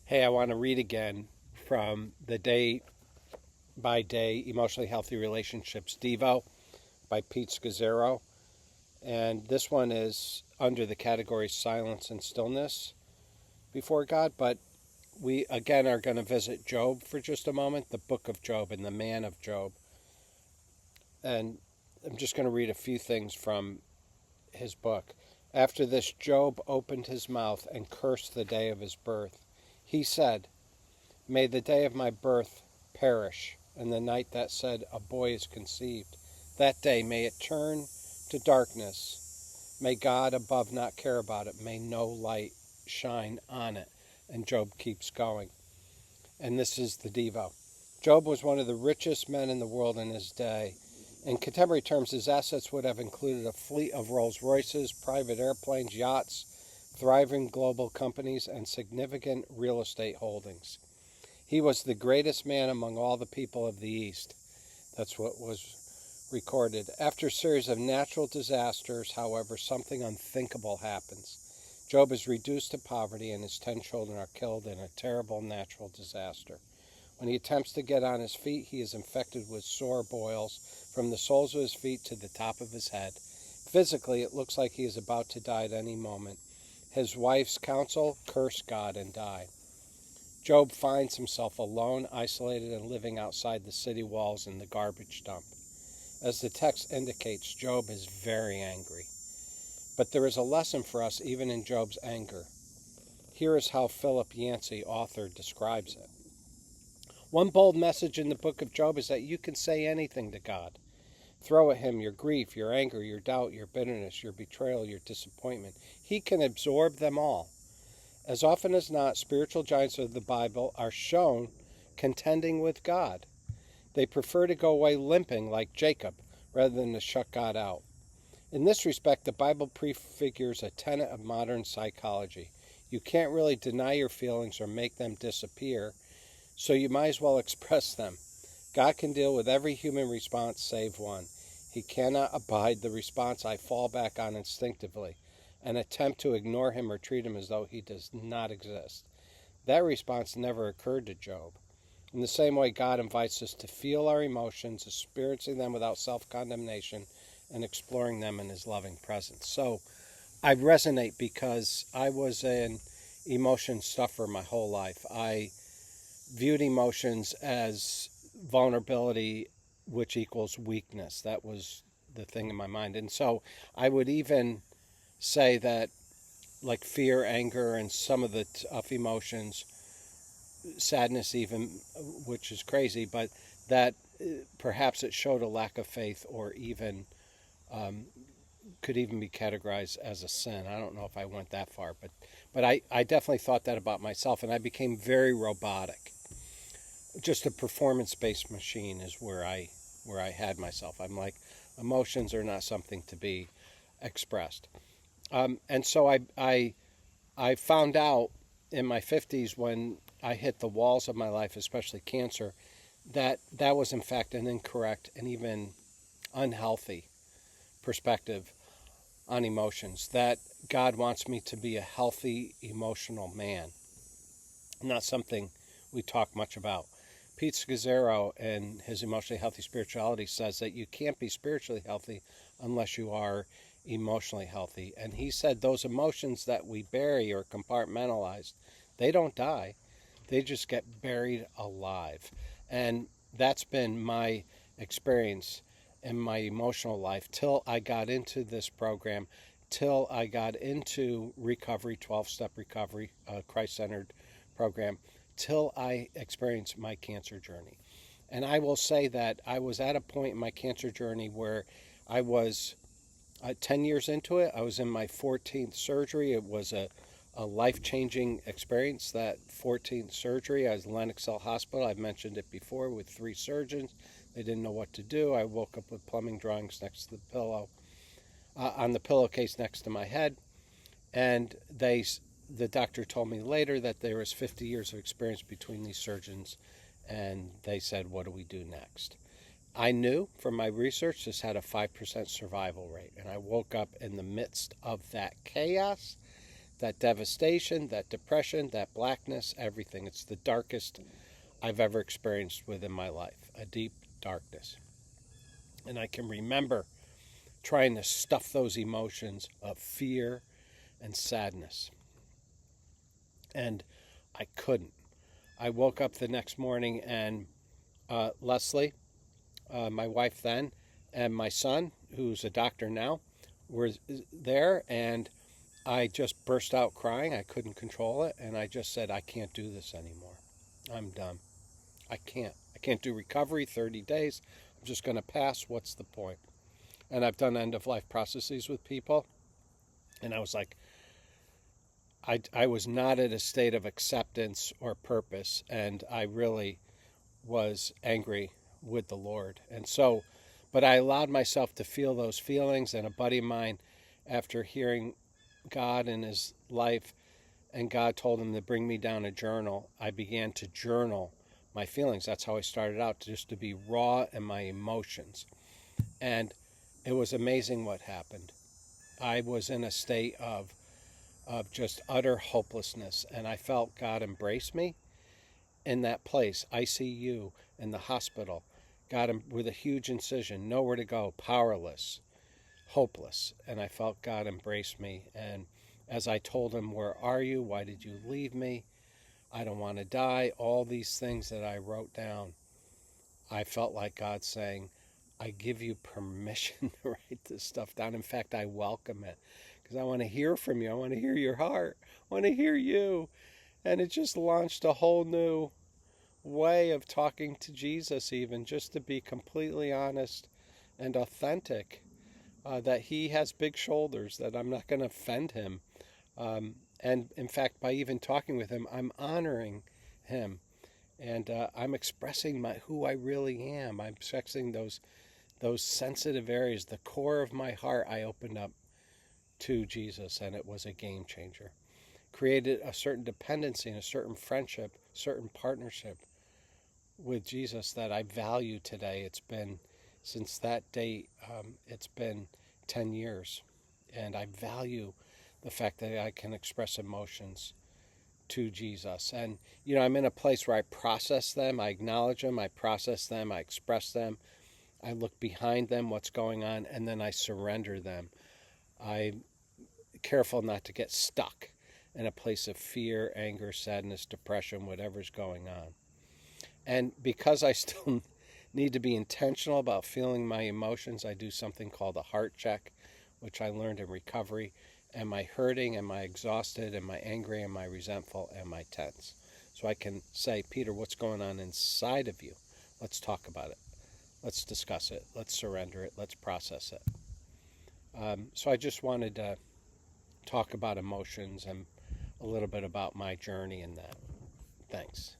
Hey, I want to read again from the Day by Day Emotionally Healthy Relationships Devo by Pete Scazzero. And this one is under the category Silence and Stillness Before God. But we again are going to visit Job for just a moment, the book of Job and the man of Job. And I'm just going to read a few things from his book. After this, Job opened his mouth and cursed the day of his birth. He said, "May the day of my birth perish, and the night that said a boy is conceived. That day may it turn to darkness. May God above not care about it. May no light shine on it." And Job keeps going. And this is the Devo. Job was one of the richest men in the world in his day. In contemporary terms, his assets would have included a fleet of Rolls Royces, private airplanes, yachts, thriving global companies, and significant real estate holdings. He was the greatest man among all the people of the East. That's what was recorded. After a series of natural disasters, however, something unthinkable happens. Job is reduced to poverty and his 10 children are killed in a terrible natural disaster. When he attempts to get on his feet, he is infected with sore boils from the soles of his feet to the top of his head. Physically, it looks like he is about to die at any moment. His wife's counsel, curse God and die. Job finds himself alone, isolated, and living outside the city walls in the garbage dump. As the text indicates, Job is very angry. But there is a lesson for us even in Job's anger. Here is how Philip Yancey, author, describes it. One bold message in the book of Job is that you can say anything to God. Throw at him your grief, your anger, your doubt, your bitterness, your betrayal, your disappointment. He can absorb them all. As often as not, spiritual giants of the Bible are shown contending with God. They prefer to go away limping like Jacob rather than to shut God out. In this respect, the Bible prefigures a tenet of modern psychology. You can't really deny your feelings or make them disappear, so you might as well express them. God can deal with every human response save one. He cannot abide the response I fall back on instinctively, an attempt to ignore him or treat him as though he does not exist. That response never occurred to Job. In the same way, God invites us to feel our emotions, experiencing them without self-condemnation, and exploring them in his loving presence. So I resonate because I was an emotion sufferer my whole life. I viewed emotions as vulnerability, which equals weakness. That was the thing in my mind. And so I would even say that, like fear, anger, and some of the tough emotions, sadness even, which is crazy, but that perhaps it showed a lack of faith or even could even be categorized as a sin. I don't know if I went that far, but I definitely thought that about myself, and I became very robotic. Just a performance-based machine is where I had myself. I'm like, emotions are not something to be expressed. And so I found out in my 50s when I hit the walls of my life, especially cancer, that that was in fact an incorrect and even unhealthy perspective on emotions, that God wants me to be a healthy emotional man, not something we talk much about. Pete Scazzero, in his Emotionally Healthy Spirituality, says that you can't be spiritually healthy unless you are emotionally healthy. And he said those emotions that we bury or compartmentalize, they don't die. They just get buried alive. And that's been my experience in my emotional life till I got into this program, till I got into recovery, 12-step recovery, Christ-centered program, till I experienced my cancer journey. And I will say that I was at a point in my cancer journey where I was 10 years into it. I was in my 14th surgery. It was a life-changing experience, that 14th surgery. I was in Lennox-Hill Hospital. I've mentioned it before, with 3 surgeons. They didn't know what to do. I woke up with plumbing drawings next to the pillow, on the pillowcase next to my head. And the doctor told me later that there was 50 years of experience between these surgeons, and they said, what do we do next? I knew from my research this had a 5% survival rate, and I woke up in the midst of that chaos, that devastation, that depression, that blackness, everything. It's the darkest I've ever experienced within my life, a deep darkness. And I can remember trying to stuff those emotions of fear and sadness. And I couldn't. I woke up the next morning and Leslie, my wife then, and my son, who's a doctor now, were there, and I just burst out crying. I couldn't control it, and I just said, I can't do this anymore. I'm done. I can't. I can't do recovery, 30 days. I'm just going to pass. What's the point? And I've done end-of-life processes with people, and I was like, I was not at a state of acceptance or purpose, and I really was angry with the Lord. And so, but I allowed myself to feel those feelings, and a buddy of mine, after hearing God in his life, and God told him to bring me down a journal, I began to journal my feelings. That's how I started out, just to be raw in my emotions. And it was amazing what happened. I was in a state of just utter hopelessness, and I felt God embrace me in that place, ICU, in the hospital. Got him with a huge incision, nowhere to go, powerless, hopeless. And I felt God embrace me. And as I told him, where are you? Why did you leave me? I don't want to die. All these things that I wrote down, I felt like God saying, I give you permission to write this stuff down. In fact, I welcome it because I want to hear from you. I want to hear your heart. I want to hear you. And it just launched a whole new way of talking to Jesus, even just to be completely honest and authentic, that he has big shoulders, that I'm not going to offend him. And in fact, by even talking with him, I'm honoring him. And I'm expressing who I really am. I'm expressing those sensitive areas, the core of my heart. I opened up to Jesus, and it was a game changer. Created a certain dependency and a certain friendship, certain partnership with Jesus that I value today. It's been, since that date, it's been 10 years. And I value the fact that I can express emotions to Jesus. And, I'm in a place where I process them, I acknowledge them, I process them, I express them, I look behind them, what's going on, and then I surrender them. I'm careful not to get stuck in a place of fear, anger, sadness, depression, whatever's going on. And because I still need to be intentional about feeling my emotions, I do something called a heart check, which I learned in recovery. Am I hurting? Am I exhausted? Am I angry? Am I resentful? Am I tense? So I can say, Peter, what's going on inside of you? Let's talk about it. Let's discuss it. Let's surrender it. Let's process it. So I just wanted to talk about emotions and a little bit about my journey in that. Thanks.